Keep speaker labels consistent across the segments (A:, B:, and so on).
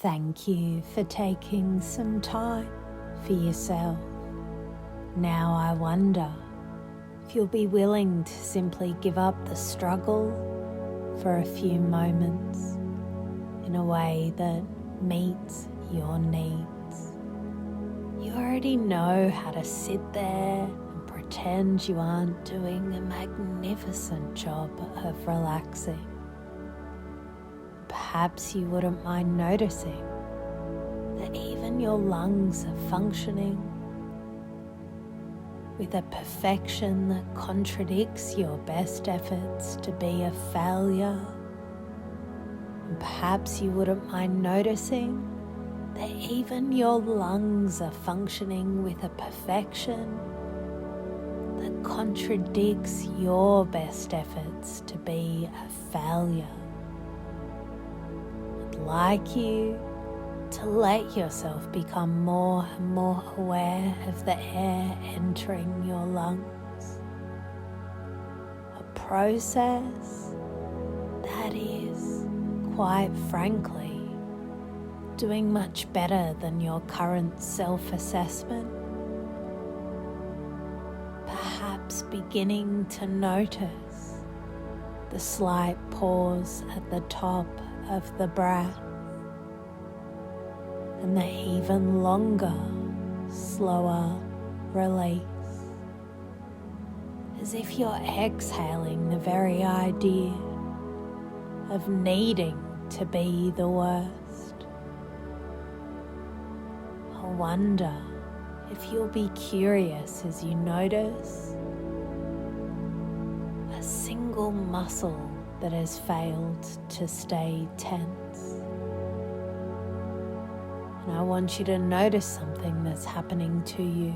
A: Thank you for taking some time for yourself. Now I wonder if you'll be willing to simply give up the struggle for a few moments in a way that meets your needs. You already know how to sit there and pretend you aren't doing a magnificent job of relaxing. Perhaps you wouldn't mind noticing that even your lungs are functioning with a perfection that contradicts your best efforts to be a failure. And perhaps you wouldn't mind noticing that even your lungs are functioning with a perfection that contradicts your best efforts to be a failure. I'd like you to let yourself become more and more aware of the air entering your lungs. A process that is, quite frankly, doing much better than your current self-assessment. Perhaps beginning to notice the slight pause at the top of the breath and the even longer, slower release. As if you're exhaling the very idea of needing to be the worst. I wonder if you'll be curious as you notice a single muscle that has failed to stay tense. And I want you to notice something that's happening to you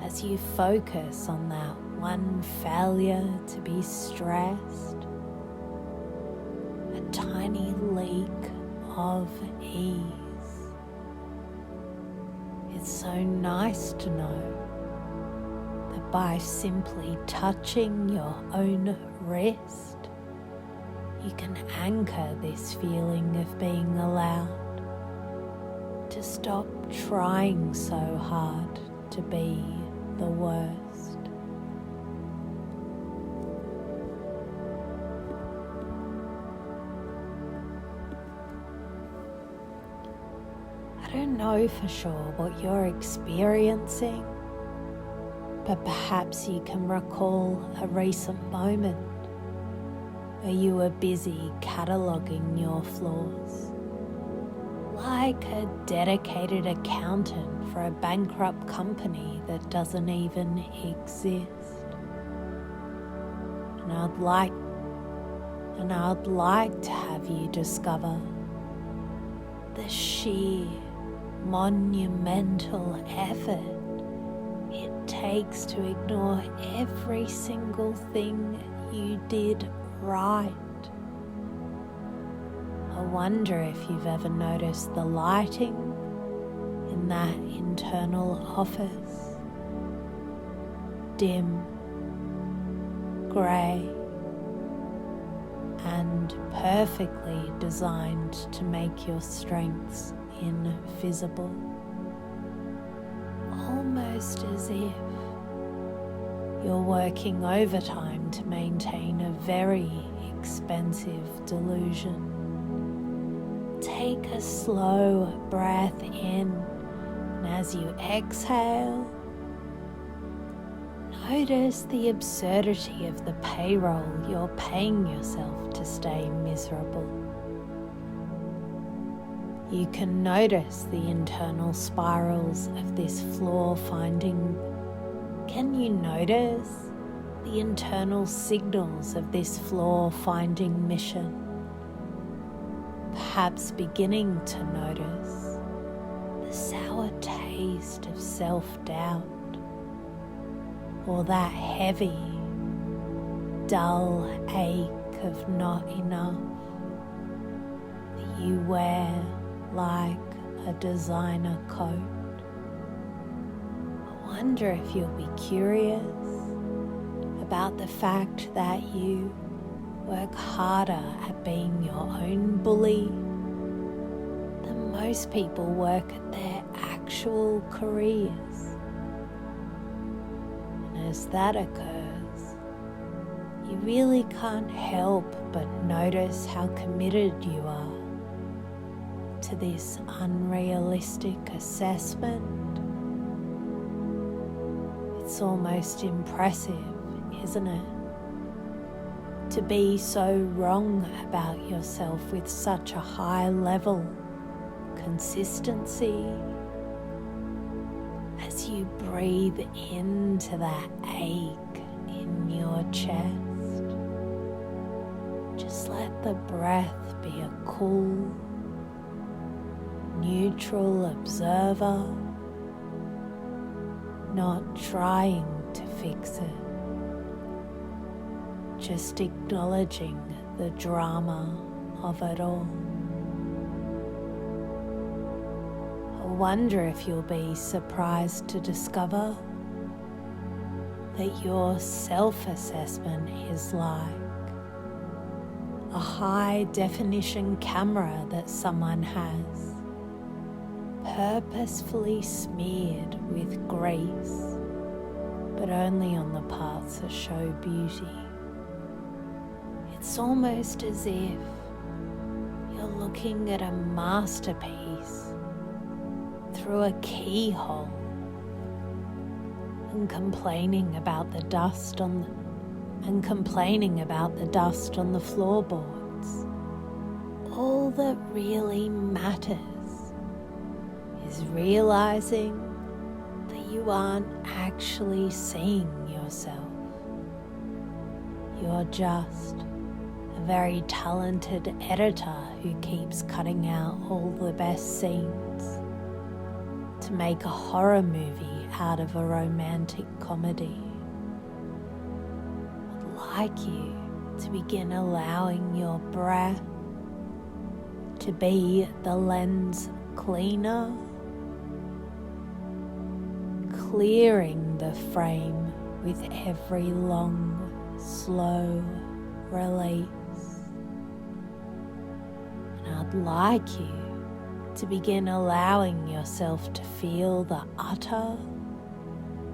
A: as you focus on that one failure to be stressed. A tiny leak of ease. It's so nice to know that by simply touching your own wrist, you can anchor this feeling of being allowed to stop trying so hard to be the worst. I don't know for sure what you're experiencing, but perhaps you can recall a recent moment where you were busy cataloguing your flaws, like a dedicated accountant for a bankrupt company that doesn't even exist. And I'd like to have you discover the sheer monumental effort it takes to ignore every single thing you did right. I wonder if you've ever noticed the lighting in that internal office. Dim, grey, and perfectly designed to make your strengths invisible. Almost as if you're working overtime to maintain a very expensive delusion. Take a slow breath in, and as you exhale, notice the absurdity of the payroll you're paying yourself to stay miserable. You can notice the internal spirals of this flaw-finding. Can you notice the internal signals of this flaw-finding mission? Perhaps beginning to notice the sour taste of self-doubt, or that heavy, dull ache of not enough that you wear like a designer coat. I wonder if you'll be curious about the fact that you work harder at being your own bully than most people work at their actual careers. And as that occurs, you really can't help but notice how committed you are to this unrealistic assessment. It's almost impressive, isn't it? To be so wrong about yourself with such a high level consistency. As you breathe into that ache in your chest, just let the breath be a cool, neutral observer, not trying to fix it. Just acknowledging the drama of it all. I wonder if you'll be surprised to discover that your self-assessment is like a high-definition camera that someone has, purposefully smeared with grease, but only on the parts that show beauty. It's almost as if you're looking at a masterpiece through a keyhole and complaining about the dust on the floorboards. All that really matters is realizing that you aren't actually seeing yourself. You're just a very talented editor who keeps cutting out all the best scenes to make a horror movie out of a romantic comedy. I'd like you to begin allowing your breath to be the lens cleaner, clearing the frame with every long, slow release. And I'd like you to begin allowing yourself to feel the utter,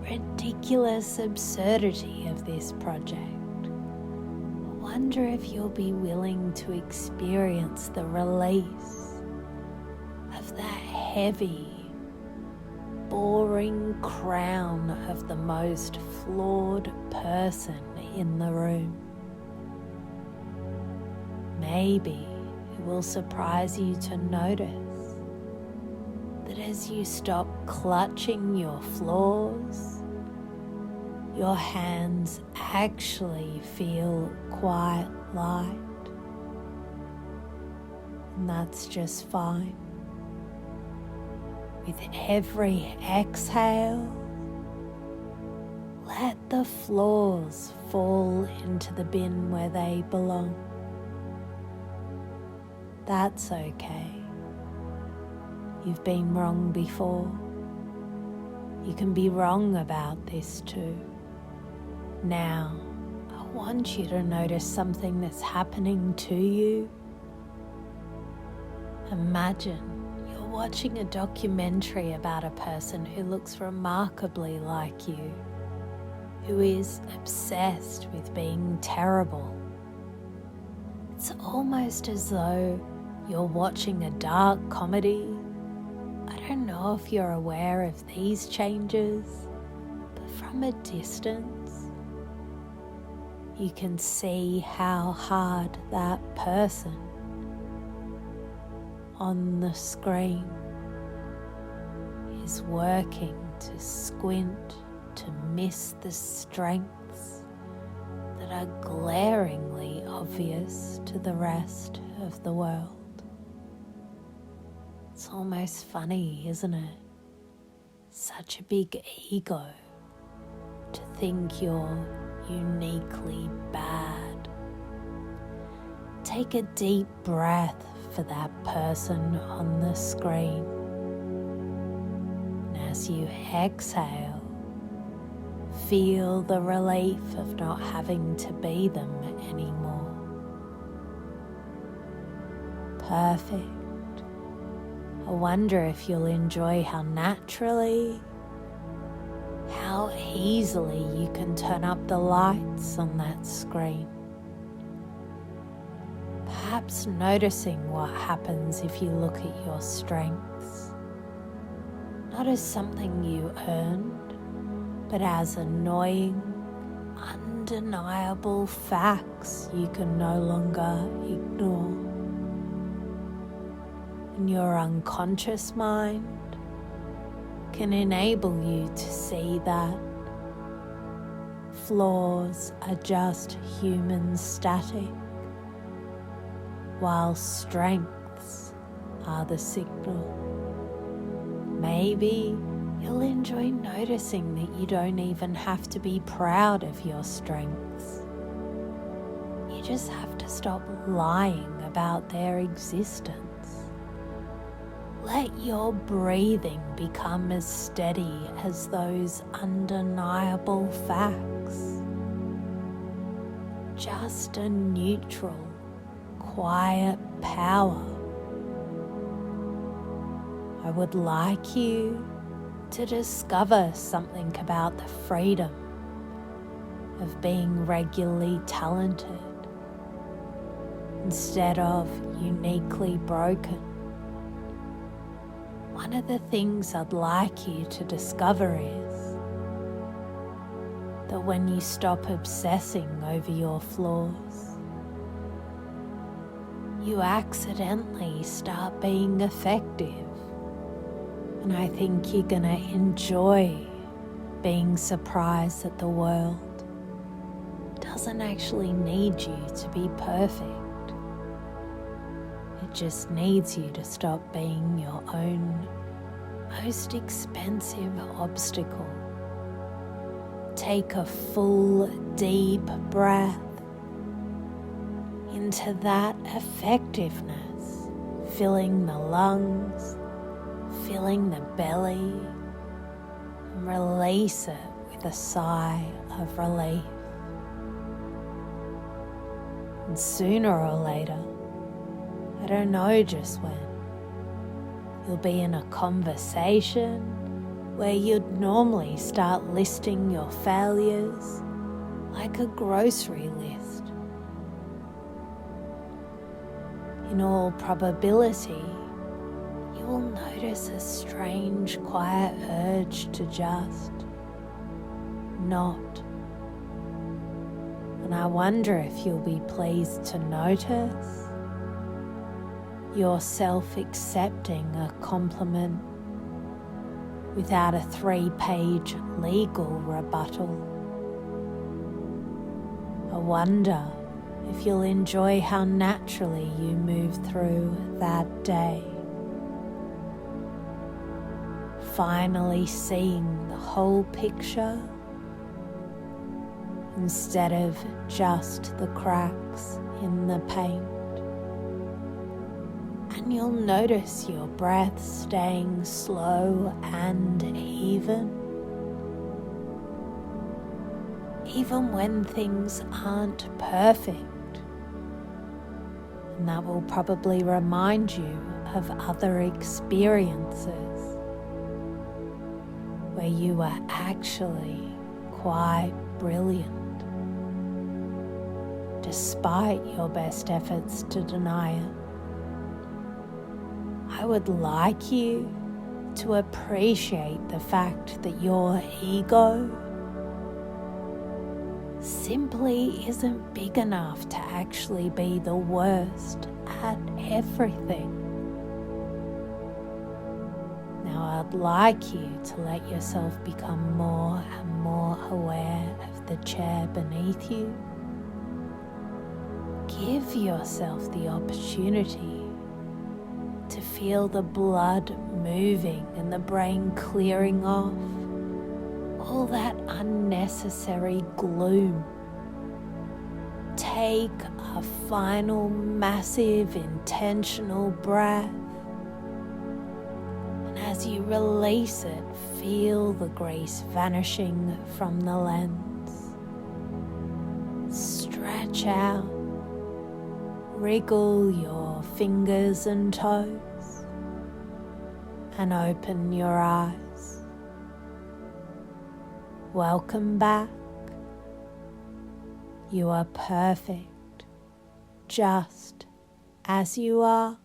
A: ridiculous absurdity of this project. I wonder if you'll be willing to experience the release of that heavy, boring crown of the most flawed person in the room. Maybe it will surprise you to notice that as you stop clutching your flaws, your hands actually feel quite light. And that's just fine. With every exhale, let the flaws fall into the bin where they belong. That's okay. You've been wrong before. You can be wrong about this too. Now, I want you to notice something that's happening to you. Imagine you're watching a documentary about a person who looks remarkably like you, who is obsessed with being terrible. It's almost as though you're watching a dark comedy. I don't know if you're aware of these changes, but from a distance, you can see how hard that person on the screen is working to squint to miss the strengths that are glaringly obvious to the rest of the world. It's almost funny, isn't it? Such a big ego to think you're uniquely bad. Take a deep breath for that person on the screen. And as you exhale, feel the relief of not having to be them anymore. Perfect. I wonder if you'll enjoy how naturally, how easily you can turn up the lights on that screen. Perhaps noticing what happens if you look at your strengths, not as something you earned, but as annoying, undeniable facts you can no longer ignore. And your unconscious mind can enable you to see that flaws are just human static, while strengths are the signal. Maybe you'll enjoy noticing that you don't even have to be proud of your strengths. You just have to stop lying about their existence. Let your breathing become as steady as those undeniable facts. Just a neutral, quiet power. I would like you to discover something about the freedom of being regularly talented instead of uniquely broken. One of the things I'd like you to discover is that when you stop obsessing over your flaws, you accidentally start being effective. And I think you're gonna enjoy being surprised that the world doesn't actually need you to be perfect. It just needs you to stop being your own most expensive obstacle. Take a full, deep breath into that effectiveness, filling the lungs, filling the belly, and release it with a sigh of relief. And sooner or later, I don't know just when, you'll be in a conversation where you'd normally start listing your failures like a grocery list. In all probability, you will notice a strange, quiet urge to just not. And I wonder if you'll be pleased to notice yourself accepting a compliment without a 3-page legal rebuttal. I wonder if you'll enjoy how naturally you move through that day, finally seeing the whole picture instead of just the cracks in the paint. And you'll notice your breath staying slow and even when things aren't perfect. And that will probably remind you of other experiences where you were actually quite brilliant, despite your best efforts to deny it. I would like you to appreciate the fact that your ego simply isn't big enough to actually be the worst at everything. Now I'd like you to let yourself become more and more aware of the chair beneath you. Give yourself the opportunity to feel the blood moving and the brain clearing off all that unnecessary gloom. Take a final massive intentional breath, and as you release it, feel the grace vanishing from the lens. Stretch out, wriggle your fingers and toes, and open your eyes. Welcome back. You are perfect, just as you are.